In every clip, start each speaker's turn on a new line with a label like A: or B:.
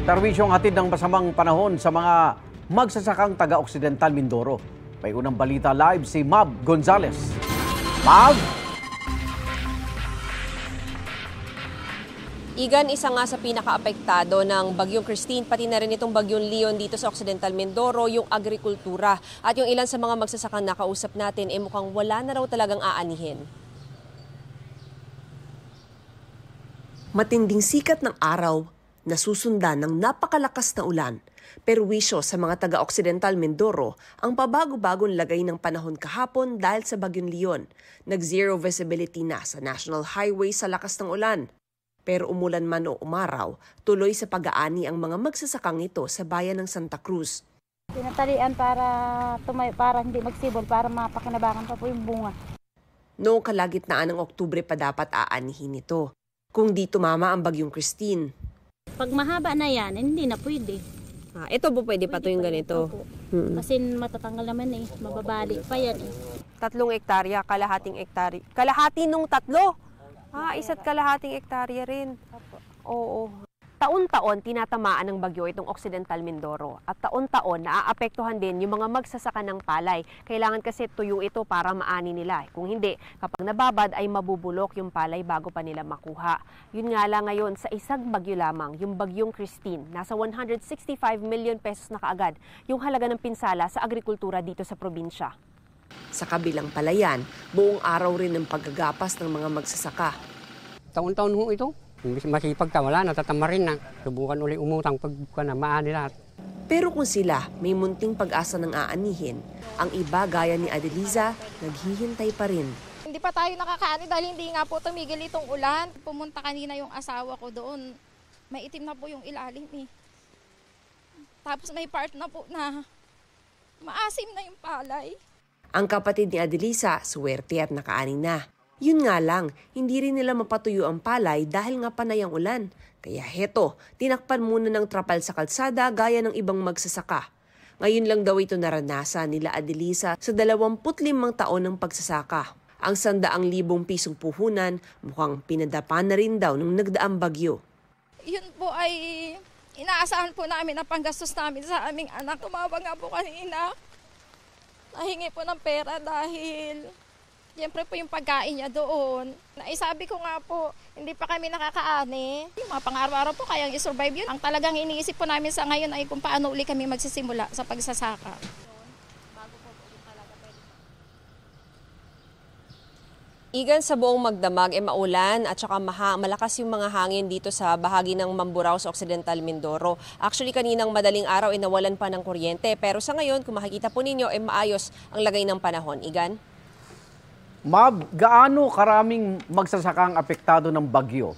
A: Perwisyong hatid ng masamang panahon sa mga magsasakang taga-Occidental Mindoro. May unang balita live si Mab Gonzales. Mab!
B: Igan, isa nga sa pinaka-apektado ng Bagyong Christine, pati na rin itong Bagyong Leon dito sa Occidental Mindoro, yung agrikultura. At yung ilan sa mga magsasakang nakausap natin, mukhang wala na raw talagang aanihin.
C: Matinding sikat ng araw, nasusundan ng napakalakas na ulan. Perwisyo sa mga taga-Occidental Mindoro ang pabago-bagong lagay ng panahon kahapon dahil sa Bagyong Leon. Nag-zero visibility na sa National Highway sa lakas ng ulan. Pero umulan man o umaraw, tuloy sa pag-aani ang mga magsasakang ito sa bayan ng Santa Cruz.
D: Tinatalian para hindi magsibol, para mapakinabangan pa po yung bunga.
C: Noong kalagitnaan ng Oktubre pa dapat aanihin ito. Kung di tumama ang Bagyong Christine.
D: Pag mahaba na yan, hindi na pwede.
B: Ito po pwede pa ito yung ganito.
D: Kasi matatanggal naman mababali pa yan
B: 3 hektarya, kalahating hektarya. Kalahati nung 3? Isa't kalahating hektarya rin. Oo. Taon-taon tinatamaan ng bagyo itong Occidental Mindoro at taon-taon naaapektuhan din yung mga magsasaka ng palay. Kailangan kasi tuyo ito para maani nila. Kung hindi, kapag nababad ay mabubulok yung palay bago pa nila makuha. Yun nga lang ngayon sa isang bagyo lamang, yung Bagyong Christine, nasa 165 million pesos na kaagad yung halaga ng pinsala sa agrikultura dito sa probinsya.
C: Sa kabilang palayan, buong araw rin ang paggagapas ng mga magsasaka.
E: Taon-taon ho ito. Masipag ka, wala, natatama rin na. Subukan ulit umutang pagka na maani lahat.
C: Pero kung sila may munting pag-asa ng aanihin, ang iba gaya ni Adeliza, naghihintay pa rin.
F: Hindi pa tayo nakakaani dahil hindi nga po tumigil itong ulan. Pumunta kanina yung asawa ko doon. May itim na po yung ilalim Tapos may part na po na maasim na yung palay.
C: Ang kapatid ni Adeliza, suwerte at nakaani na. Yun nga lang, hindi rin nila mapatuyo ang palay dahil nga panay ang ulan. Kaya heto, tinakpan muna ng trapal sa kalsada gaya ng ibang magsasaka. Ngayon lang daw ito naranasan nila Adeliza sa 25 taon ng pagsasaka. Ang 100,000 pisong puhunan mukhang pinadapa na rin daw ng nagdaang bagyo.
F: Yun po ay inaasahan po namin na panggastos namin sa aming anak. Tumawag nga po kanina. Nahingi po ng pera dahil siyempre po yung pagkain niya doon. Sabi ko nga po, hindi pa kami nakakaani. Yung mga pang-araw-araw po kayang i-survive yun. Ang talagang iniisip po namin sa ngayon ay kung paano uli kami magsisimula sa pagsasaka.
B: Igan, sa buong Magdamag maulan at saka malakas yung mga hangin dito sa bahagi ng Mamburao sa Occidental Mindoro. Actually, kaninang madaling araw nawalan pa ng kuryente. Pero sa ngayon, kung makikita po ninyo, maayos ang lagay ng panahon. Igan?
A: Mab, gaano karaming magsasakang apektado ng bagyo?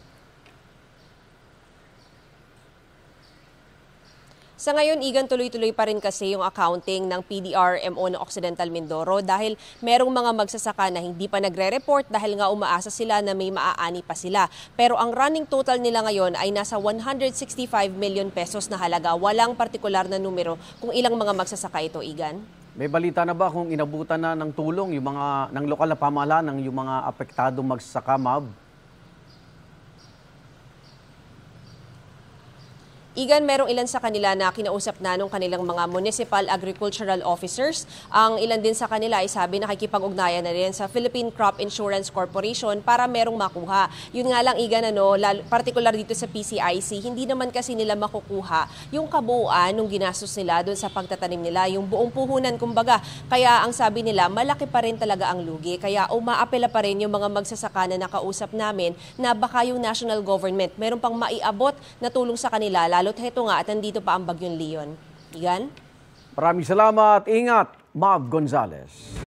B: Sa ngayon, Igan, tuloy-tuloy pa rin kasi yung accounting ng PDRMO ng Occidental Mindoro dahil merong mga magsasaka na hindi pa nagre-report dahil nga umaasa sila na may maaani pa sila. Pero ang running total nila ngayon ay nasa 165 million pesos na halaga. Walang partikular na numero kung ilang mga magsasaka ito, Igan.
A: May balita na ba kung inabutan na ng tulong yung mga ng lokal na pamahalaan ng yung mga apektadong magsasaka, Mab?
B: Igan, merong ilan sa kanila na kinausap na nung kanilang mga municipal agricultural officers. Ang ilan din sa kanila ay sabi nakikipag-ugnayan na rin sa Philippine Crop Insurance Corporation para merong makuha. Yun nga lang, Igan, particular dito sa PCIC, hindi naman kasi nila makukuha yung kabuuan nung ginastos nila doon sa pagtatanim nila, yung buong puhunan kumbaga. Kaya ang sabi nila, malaki pa rin talaga ang lugi. Kaya umaapela pa rin yung mga magsasaka na nakausap namin na baka yung national government meron pang maiabot na tulong sa kanila, lalo't heto nga at nandito pa ang Bagyong Leon. Igan?
A: Maraming salamat. Ingat, Mab Gonzales.